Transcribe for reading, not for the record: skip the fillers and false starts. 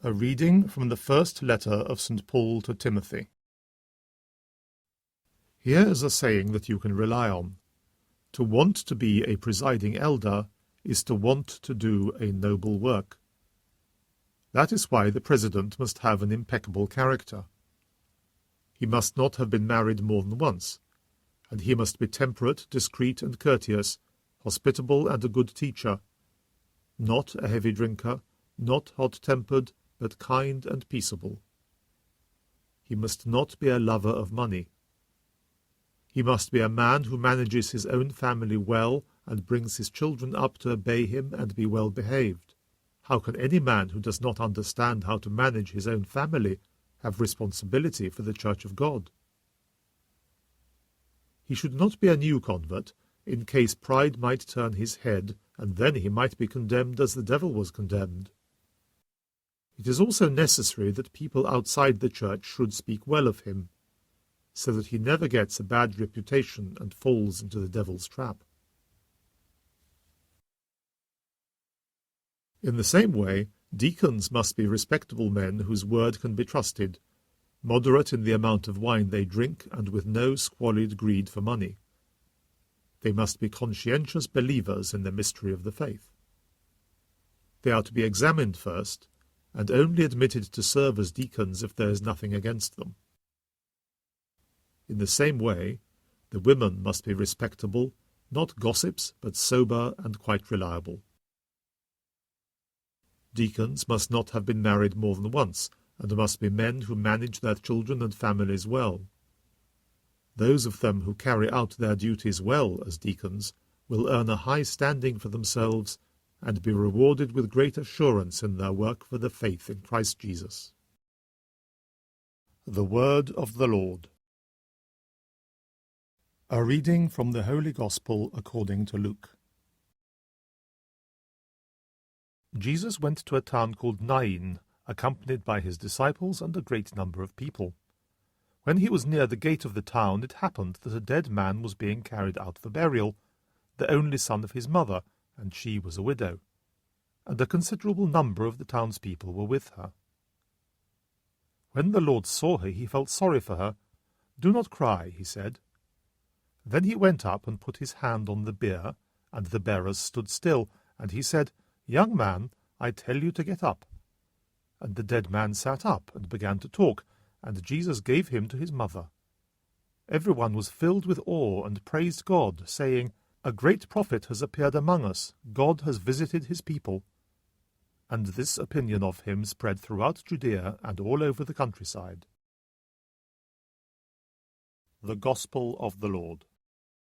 A reading from the first letter of St. Paul to Timothy. Here is a saying that you can rely on. To want to be a presiding elder is to want to do a noble work. That is why the president must have an impeccable character. He must not have been married more than once, and he must be temperate, discreet, and courteous, hospitable, and a good teacher, not a heavy drinker, not hot-tempered, but kind and peaceable. He must not be a lover of money. He must be a man who manages his own family well and brings his children up to obey him and be well behaved. How can any man who does not understand how to manage his own family have responsibility for the Church of God? He should not be a new convert, in case pride might turn his head, and then he might be condemned as the devil was condemned. It is also necessary that people outside the Church should speak well of him, so that he never gets a bad reputation and falls into the devil's trap. In the same way, deacons must be respectable men whose word can be trusted, moderate in the amount of wine they drink, and with no squalid greed for money. They must be conscientious believers in the mystery of the faith. They are to be examined first, and only admitted to serve as deacons if there is nothing against them. In the same way, the women must be respectable, not gossips, but sober and quite reliable. Deacons must not have been married more than once, and must be men who manage their children and families well. Those of them who carry out their duties well as deacons will earn a high standing for themselves and be rewarded with great assurance in their work for the faith in Christ Jesus. The Word of the Lord. A reading from the Holy Gospel according to Luke. Jesus went to a town called Nain, accompanied by his disciples and a great number of people. When he was near the gate of the town, it happened that a dead man was being carried out for burial, the only son of his mother, and she was a widow, and a considerable number of the townspeople were with her. When the Lord saw her, he felt sorry for her. "Do not cry," he said. Then he went up and put his hand on the bier, and the bearers stood still, and he said, "Young man, I tell you to get up." And the dead man sat up and began to talk, and Jesus gave him to his mother. Everyone was filled with awe and praised God, saying, "A great prophet has appeared among us. God has visited his people." And this opinion of him spread throughout Judea and all over the countryside. The Gospel of the Lord.